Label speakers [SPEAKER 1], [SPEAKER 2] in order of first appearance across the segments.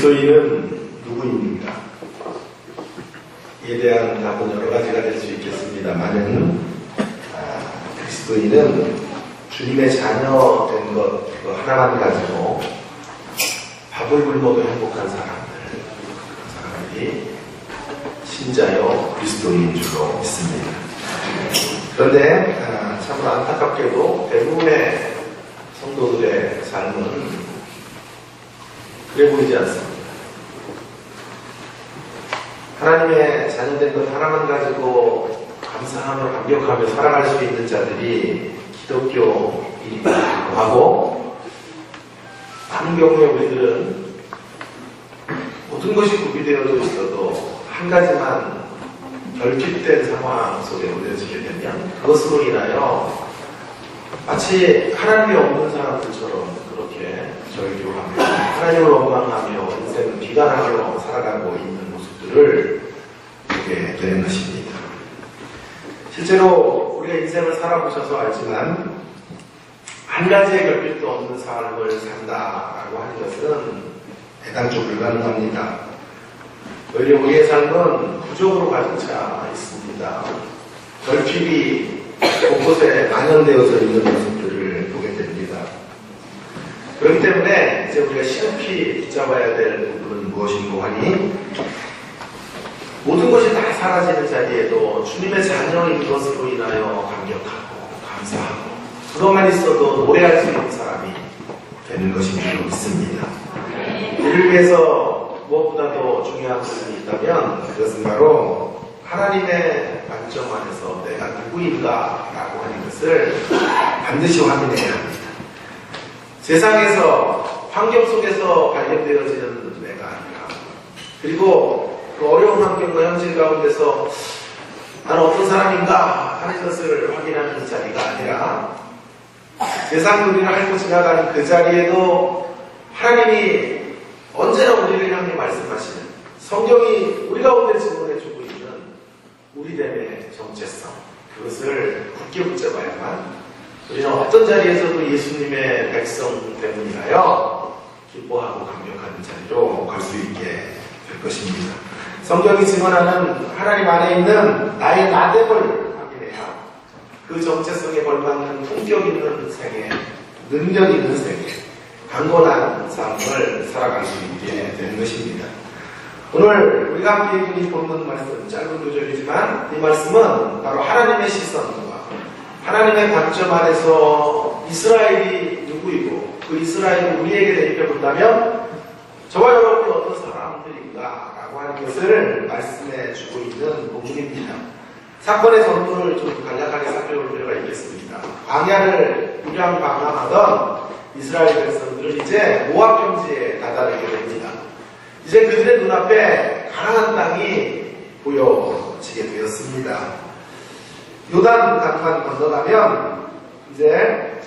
[SPEAKER 1] 그리스도인은 누구입니까? 이에 대한 답은 여러 가지가 될 수 있겠습니다만은 그리스도인은 주님의 자녀 된 것 하나만 가지고 밥을 굶어도 행복한 사람들이 신자여 그리스도인인 줄로 믿습니다. 그런데 참으로 안타깝게도 대부분의 성도들의 삶은 그래 보이지 않습니다. 하나님의 자녀된 것 하나만 가지고 감사하며 감격하며 살아갈 수 있는 자들이 기독교인이기도 하고, 많은 경우에 우리들은 모든 것이 구비되어져 있어도 한 가지만 결핍된 상황 속에 놓여지게 되면 그것으로 인하여 마치 하나님이 없는 사람들처럼 그렇게 절규하며 하나님을 원망하며 인생을 비관하며 살아가고 있는 모습들을 보게 되는 것입니다. 실제로 우리가 인생을 살아보셔서 알지만 한 가지의 결핍도 없는 삶을 산다라고 하는 것은 애당초 불가능합니다. 오히려 우리의 삶은 부족으로 가득 차 있습니다. 결핍이 곳곳에 만연되어져 있는 모습들을 보게 됩니다. 그렇기 때문에 이제 우리가 시급히 붙잡아야 될 부분은 무엇인고 하니, 모든 것이 다 사라지는 자리에도 주님의 자녀인 것으로 인하여 감격하고 감사하고 그것만 있어도 노래할 수 있는 사람이 되는 것인 줄 믿습니다. 이를 위해서 무엇보다도 중요한 것이 있다면 그것은 바로 하나님의 관점 안에서 내가 누구인가 라고 하는 것을 반드시 확인해야 합니다. 세상에서 환경 속에서 발견되어지는 내가 아니라, 그리고 그 어려운 환경과 현실 가운데서 나는 어떤 사람인가 하는 것을 확인하는 자리가 아니라, 세상 우리를 핥고 지나가는 그 자리에도 하나님이 언제나 우리를 향해 말씀하시는, 성경이 우리 가운데 증언해주고 있는 우리됨의 정체성, 그것을 굳게 붙잡아야만 우리는 어떤 자리에서도 예수님의 백성됨을 인하여 기뻐하고 감격하는 자리로 갈 수 있게 될 것입니다. 성경이 증언하는 하나님 안에 있는 나의 나됨을 확인해야 그 정체성에 걸맞는 품격 있는 생애, 능력 있는 생애, 강건한 삶을 살아갈 수 있게 되는 것입니다. 오늘 우리가 함께 보는 말씀, 짧은 구절이지만 이 말씀은 바로 하나님의 시선과 하나님의 관점 안에서 이스라엘이 누구이고 그 이스라엘을 우리에게 대입해 본다면 저와 여러분이 어떤 사람들인가 라고 하는 것을 말씀해 주고 있는 본문입니다. 사건의 전부를 좀 간략하게 살펴볼 필요가 있겠습니다. 광야를 유량 방황하던 이스라엘 백성들은 이제 모압 평지에 다다르게 됩니다. 이제 그들의 눈앞에 가나안 땅이 보여지게 되었습니다. 요단 강만 건너가면 이제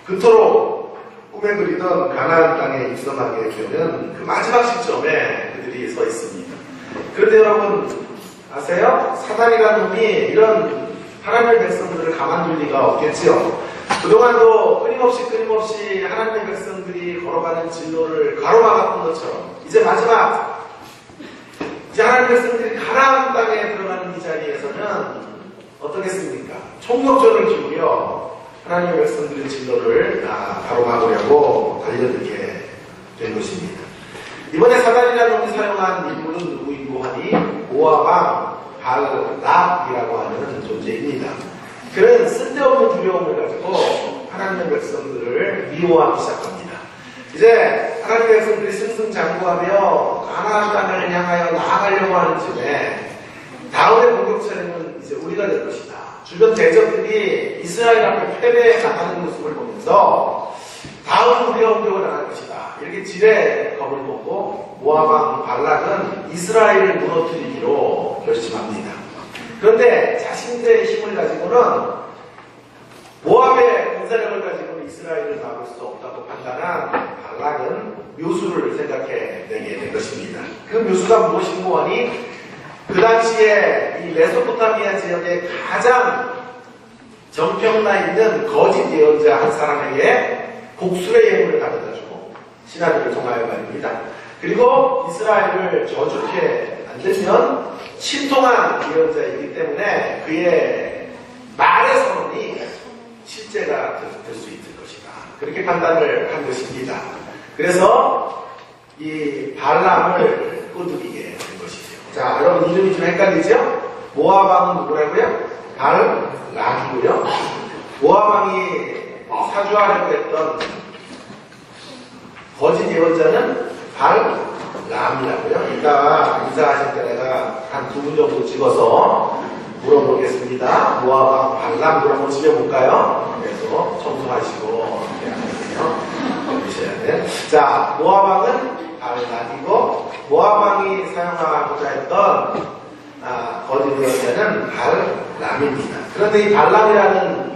[SPEAKER 1] 그토록 꿈에 그리던 가나안 땅에 입성하게 되는 그 마지막 시점에 그들이 서 있습니다. 그런데 여러분 아세요? 사단이라는 놈이 이런 하나님의 백성들을 가만둘 리가 없겠지요. 그동안도 끊임없이 하나님의 백성들이 걸어가는 진로를 가로막았던 것처럼 이제 마지막, 이제 하나님의 백성들이 가나안 땅에 들어가는 이 자리에서는 어떻겠습니까? 총력전을 기울여 하나님의 백성들의 진로를 가로막으려고 달려들게 된 것입니다. 이번에 사단이라는 놈이 사용한 인물은 누구인고 하니 모압 왕 발락이라고 하는 존재입니다. 그는 쓸데없는 두려움을 가지고 하나님의 백성들을 미워하기 시작합니다. 이제 하나님의 백성들이 승승장구하며 가나안 땅을 향하여 나아가려고 하는 즈음에 다음의 공격 차례는 이제 우리가 될 것이다. 주변 대적들이 이스라엘 앞에 패배해 나가는 모습을 보면서 다음은 우리가 공격을 나갈 것이다. 이렇게 지레 겁을 먹고 모압 왕 발락은 이스라엘을 무너뜨리기로 결심합니다. 그런데 자신들의 힘을 가지고는 모압의 군사력을 가지고는 이스라엘을 막을 수 없다고 판단한 발락은 묘수를 생각해내게 된 것입니다. 그 묘수가 무엇인고 하니 그 당시에 이 메소포타미아 지역에 가장 정평나 있는 거짓 예언자 한 사람에게 복수의 예물을 가져다주고 신하들을 통하여 말입니다. 그리고 이스라엘을 저주케 만들면 신통한 예언자이기 때문에 그의 말의 선언이 실제가 될 수 있을 것이다. 그렇게 판단을 한 것입니다. 그래서 이 발람을 꼬드기게 된 것이죠. 자, 여러분 이름이 좀 헷갈리죠? 모압 왕은 누구라고요? 발람이고요. 모압 왕이 사주하려고 했던 거짓 예언자는 발람이라고요. 이따가 인사하실 때 내가 한 2분 정도 찍어서 물어보겠습니다. 모압 왕 발람 그럼 한번 지려볼까요? 그래서 청소하시고 해주셔야 돼. 자, 모압 왕은 발람이고 모압 왕이 사용하고자 했던 거짓 예언자는 발람입니다. 그런데 이 발람이라는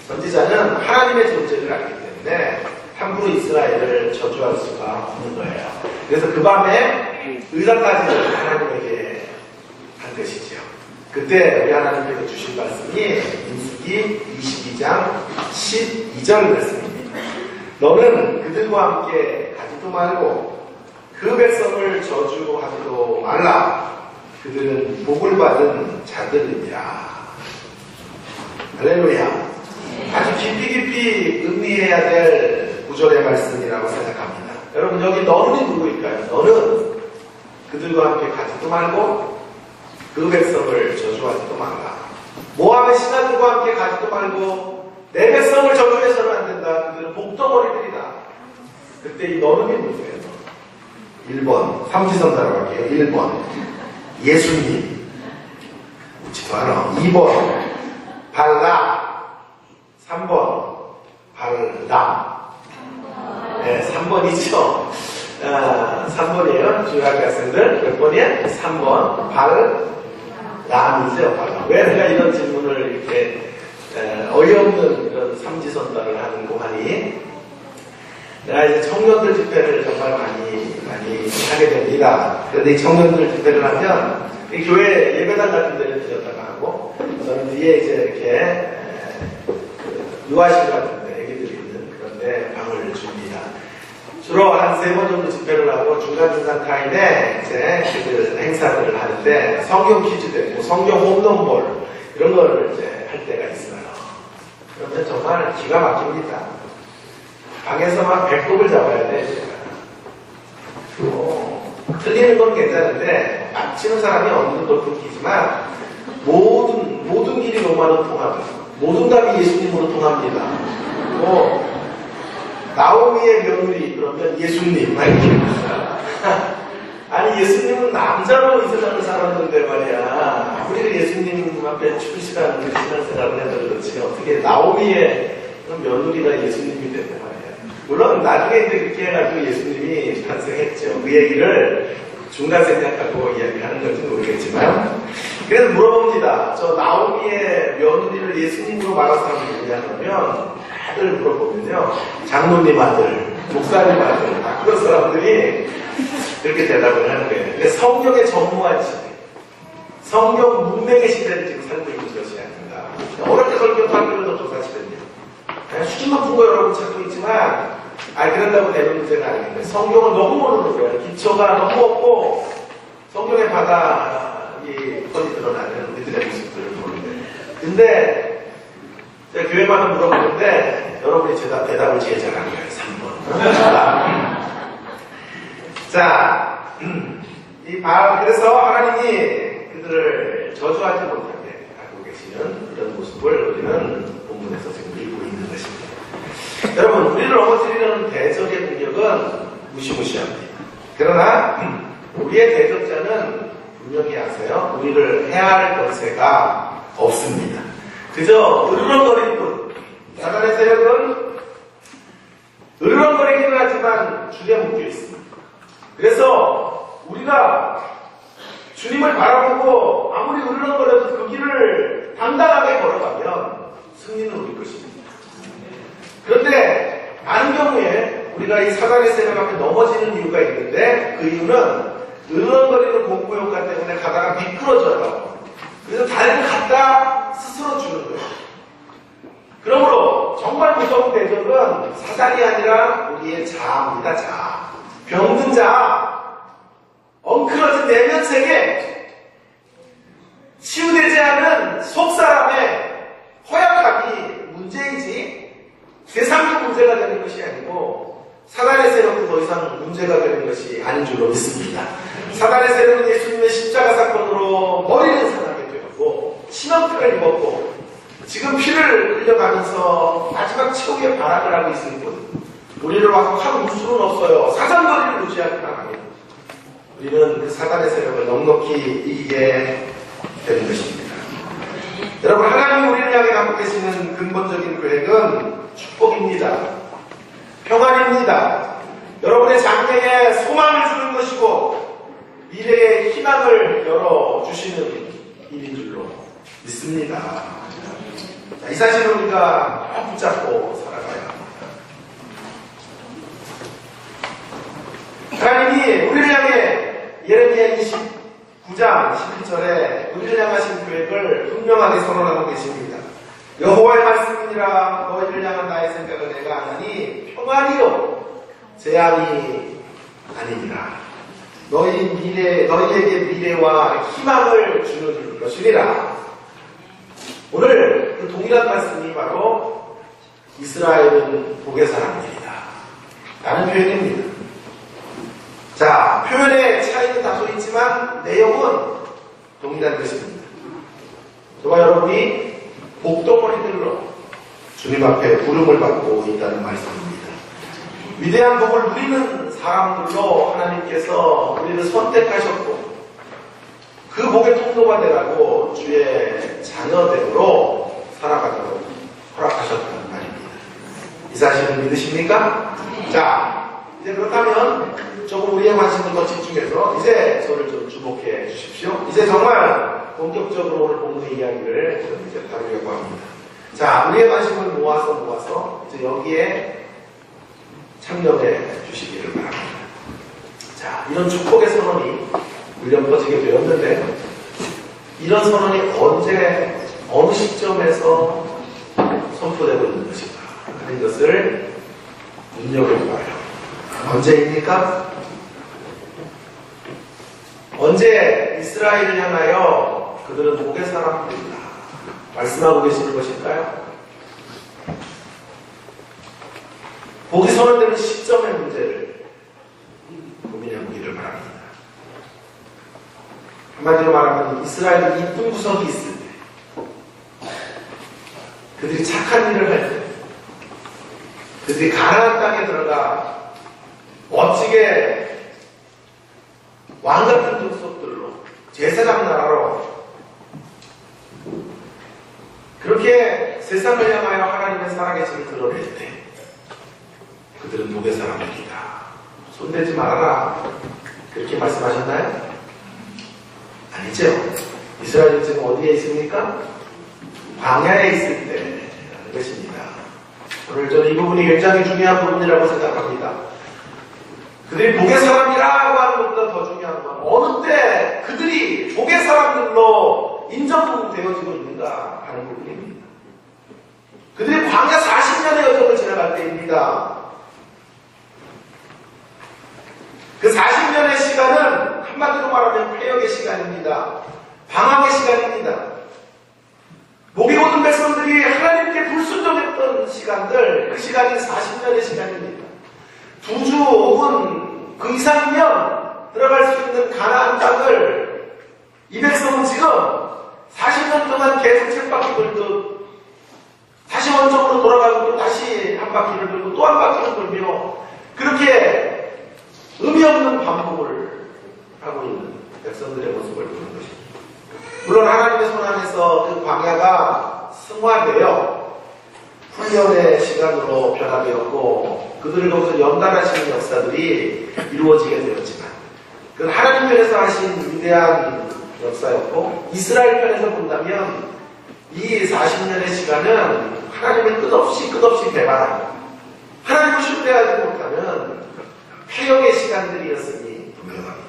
[SPEAKER 1] 선지자는 하나님의 존재를 알기 때문에 함부로 이스라엘을 저주할 수가 없는 거예요. 그래서 그 밤에 의사까지를 하나님에게 한 것이죠. 그때 우리 하나님께서 주신 말씀이 민수기 22장 12절 말씀입니다. 너는 그들과 함께 가지도 말고 그 백성을 저주하지도 말라. 그들은 복을 받은 자들이니라. 할렐루야. 아주 깊이 음미해야 될 구절의 말씀이라고 생각합니다. 여러분 여기 너는 누구일까요? 너는 그들과 함께 가지도 말고 그 백성을 저주하지도 말라. 모압의 신하들과 함께 가지도 말고 내 백성을 저주해서는 안 된다. 그들은 복덩어리들이다. 그때 이 너는이 누구예요? 1번 삼지선다라고 할게요. 1번 예수님 묻지도 않아. 2번 발람 3번 발람 네, 3번이죠. 3번이에요. 중학교 학생들 몇 번이에요? 3번 발람이죠. 발람. 왜 내가 이런 질문을 이렇게 어이없는 이런 삼지선다를 하는 고하니 내가 이제 청년들 집회를 정말 많이 하게 됩니다. 그런데 이 청년들 집회를 하면 이 교회 예배당 같은 데를 들여다가 하고 저는 뒤에 이제 이렇게 유아실 같은 데 애기들이 있는 그런 데 방을 줍니다. 주로 한 3번 정도 집회를 하고 중간중간 타임에 이제 그 행사들을 하는데 성경 퀴즈 되고 성경 홈런볼 이런 거를 이제 할 때가 있어요. 그러면 정말 기가 막힙니다. 방에서만 배꼽을 잡아야 돼. 틀리는 건 괜찮은데 맞히는 사람이 어느 정도 끊기지만 모든 길이 로마로 통합니다. 모든 답이 예수님으로 통합니다. 나오미의 며느리 그러면 예수님 아니 예수님은 남자로 이 세상을 살았는데 말이야. 우리가 예수님 앞에 출시라는 신앙생활을 해도 그렇지 어떻게 나오미의 며느리가 예수님이 되는 말이야. 물론 나중에 이제 그렇게 해가지고 예수님이 탄생했죠. 그 얘기를 중간 생략하고 이야기하는 건지 모르겠지만 그래서 물어봅니다. 저 나오미의 며느리를 예수님으로 말한 사람이 누구냐 그러면 다들 물어보면요. 장로님 아들, 목사님 아들 다 그런 사람들이 이렇게 대답을 하는 거예요. 근데 성경의 전무한 시대, 성경 문맹의 시대를 지금 살고 있는 것이 아닌가. 어릴 때 성경학교를 더 조사시켰네요. 수준 높은 거 여러분 찾고 있지만 그런다고 되는 문제가 아닌데 성경을 너무 모르는 거예요. 기초가 너무 없고 성경의 바닥이 뻔히 드러나는 우리들의 모습들을 보는데 근데 제가 교회마다 물어보는데 여러분이 대답을 제일 잘하는 거예요. 3번 자, 그래서 하나님이 그들을 저주하지 못하게 하고 계시는 이런 모습을 우리는 본문에서 지금 읽고 있는 것입니다. 여러분, 우리를 넘어뜨리는 대적의 능력은 무시무시합니다. 그러나 우리의 대적자는 분명히 아세요. 우리를 해할 권세가 없습니다. 그저 으르렁거릴 뿐. 사단의 세력은 으르렁거리기는 하지만 줄에 묶여 있습니다. 그래서 우리가 주님을 바라보고 아무리 으르렁거려도 그 길을 당당하게 걸어가면 승리는 우리 것입니다. 그런데 많은 경우에 우리가 이 사단의 세력 앞에 넘어지는 이유가 있는데 그 이유는 으르렁거리는 공포 효과 때문에 가다가 미끄러져요. 그래서 다리를 갖다 스스로 주는 거예요. 그러므로 정말 무서운 대적은 사단이 아니라 우리의 자아입니다. 자아. 병든 자아. 세계, 치유되지 않은 속사람의 허약함이 문제이지 세상의 문제가 되는 것이 아니고 사단의 세력도 더 이상 문제가 되는 것이 아닌 줄로 믿습니다. 사단의 세력은 예수님의 십자가 사건으로 머리를 상하게 되었고 치명타를 입었고 지금 피를 흘려가면서 마지막 최후의 발악을 하고 있을 뿐 우리를 와서 한 무수는 없어요. 사정거리를 유지하기 바랍니다. 우리는 그 사단의 세력을 넉넉히 이기게 되는 것입니다. 여러분, 하나님이 우리를 향해 갖고 계시는 근본적인 계획은 축복입니다. 평안입니다. 여러분의 장래에 소망을 주는 것이고 미래의 희망을 열어주시는 일인 줄로 믿습니다. 자, 이 사실을 우리가 붙잡고 살아가야 합니다. 하나님이 우리를 향해 예레미야 29장 11절에 우리를 향하신 계획을 분명하게 선언하고 계십니다. 여호와의 말씀이니라 너희를 향한 나의 생각을 내가 아나니 평안이요 재앙이 아니니라. 너희에게 미래와 희망을 주는 것이니라. 오늘 그 동일한 말씀이 바로 이스라엘은 복의 사람들이다 라는 표현입니다. 자, 표현의 차이는 다소 있지만 내용은 동일한 것입니다. 저와 여러분이 복덩어리들로 주님 앞에 부름을 받고 있다는 말씀입니다. 위대한 복을 누리는 사람들로 하나님께서 우리를 선택하셨고 그 복의 통로가 되라고 주의 자녀됨으로 살아가도록 허락하셨다는 말입니다. 이 사실을 믿으십니까? 자, 이제 그렇다면 조금 우리의 관심을 더 집중해서 이제 저를 좀 주목해 주십시오. 이제 정말 본격적으로 오늘 본문의 이야기를 좀 이제 다루려고 합니다. 자, 우리의 관심을 모아서 이제 여기에 참여해 주시기를 바랍니다. 자, 이런 축복의 선언이 울려 퍼지게 되었는데 이런 선언이 언제 어느 시점에서 선포되고 있는 것인가 하는 것을 눈여겨봐요. 언제입니까? 언제 이스라엘을 향하여 그들은 복의 사람들이다 말씀하고 계시는 것일까요? 복이 선언되는 시점의 문제를 고민해 보기를 바랍니다. 한마디로 말하면 이스라엘은 이쁜 구석이 있을 때, 그들이 착한 일을 할 때, 그들이 가나안 땅에 들어가 멋지게 왕같은 족속들로 제사장 나라로 그렇게 세상을 향하여 하나님의 살아계심을 드러낼 때 그들은 복의 사람들이다. 손대지 말아라. 그렇게 말씀하셨나요? 아니죠. 이스라엘이 지금 어디에 있습니까? 광야에 있을 때라는 것입니다. 오늘 저는 이 부분이 굉장히 중요한 부분이라고 생각합니다. 그들이 복의 사람이라고 하는 것보다 더 중요한 건 어느 때 그들이 복의 사람들로 인정되어지고 있는가 하는 부분입니다. 그들이 광야 40년의 여정을 지나갈 때입니다. 그 40년의 시간은 한마디로 말하면 폐역의 시간입니다. 방황의 시간입니다. 목이 고든 백성들이 하나님께 불순종했던 시간들, 그 시간이 40년의 시간입니다. 2주 혹은 그 이상이면 들어갈 수 있는 가나안 땅을 이 백성은 지금 40년 동안 계속 쳇바퀴 돌듯 다시 원점으로 돌아가고 또 다시 한 바퀴를 돌고 또 한 바퀴를 돌며 그렇게 의미 없는 반복을 하고 있는 백성들의 모습을 보는 것입니다. 물론 하나님의 손 안에서 그 광야가 승화되어 훈련의 시간으로 변화되었고 그들을 거기서 연단하시는 역사들이 이루어지게 되었지만 그건 하나님 편에서 하신 위대한 역사였고 이스라엘 편에서 본다면 이 40년의 시간은 하나님을 끝없이 배반하고 하나님을 신뢰하지 못하는 폐역의 시간들이었으니 분명합니다.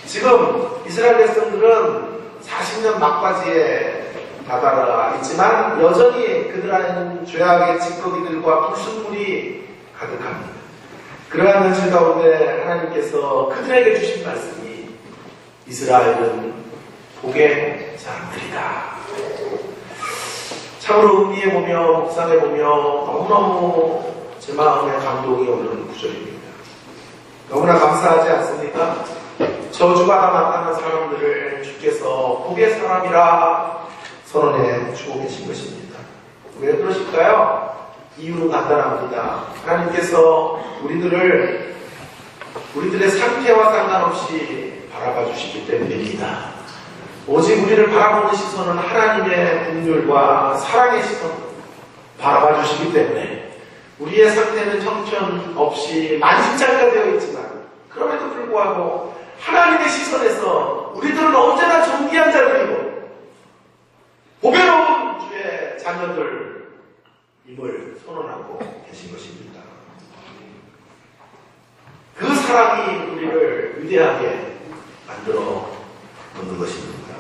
[SPEAKER 1] 지금 이스라엘 백성들은 40년 막바지에 다다라 있지만 여전히 그들 안에는 죄악의 찌꺼기들과 불순물이 가득합니다. 그러한 현실 가운데 하나님께서 그들에게 주신 말씀이 이스라엘은 복의 사람들이다. 참으로 음미해보며 묵상해보며 너무너무 제 마음에 감동이 오는 구절입니다. 너무나 감사하지 않습니까? 저주가 나타난 사람들을 주께서 복의 사람이라 선언해 주고 계신 것입니다. 왜 그러실까요? 이유는 간단합니다. 하나님께서 우리들의 상태와 상관없이 바라봐 주시기 때문입니다. 오직 우리를 바라보는 시선은 하나님의 긍휼과 사랑의 시선 바라봐 주시기 때문에 우리의 상태는 형편없이 만신창이가 되어 있지만 그럼에도 불구하고 하나님의 시선에서 우리들은 언제나 존귀한 자들이고 보배로운 주의 자녀들임을 선언하고 계신 것입니다. 그 사랑이 우리를 위대하게 만들어 놓는 것입니다.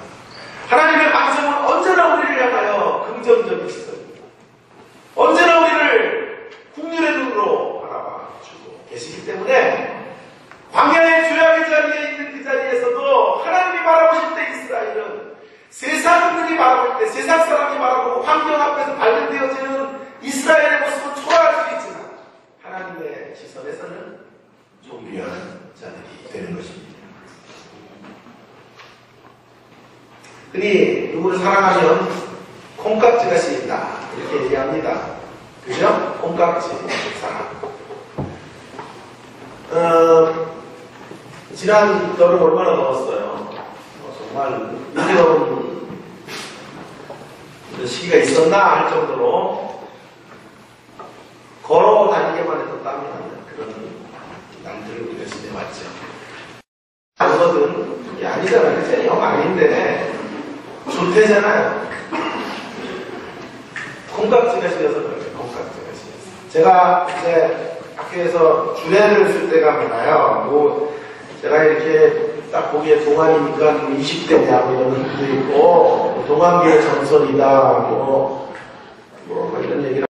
[SPEAKER 1] 하나님의 방송은 언제나 우리를 향하여 긍정적인 시선입니다. 언제나 우리를 국률의 눈으로 바라봐 주고 계시기 때문에 광야의 죄악의 자리에 있는 그 자리에서도 하나님이 바라보실 때 이스라엘은 세상들이 바라볼 때 세상 사람이 바라보고 환경 앞에서 발견되어지는 이스라엘의 모습은 초라할 수 있지만 하나님의 시선에서는 존귀한 자들이 되는 것입니다. 흔히 누구를 사랑하면 콩깍지가 씌인다 이렇게 얘기합니다. 그죠? 콩깍지 사랑. 지난 여름 얼마나 더웠어요. 정말 이런 시기가 있었나 할 정도로 걸어 다니기만 해도 땀이 나는 그런 날들을 우리가 지내왔죠. 그거든 그게 아니잖아요. 그죠? 영 아닌데 좋대잖아요. 콩깍지가 씌어서 그래요. 콩깍지가 씌어서. 제가 이제 학교에서 주례를 쓸 때가 많아요. 제가 이렇게 딱 보기에 동안이니까 20대냐 이런 분도 있고 동안계의 전설이다 이런 얘기를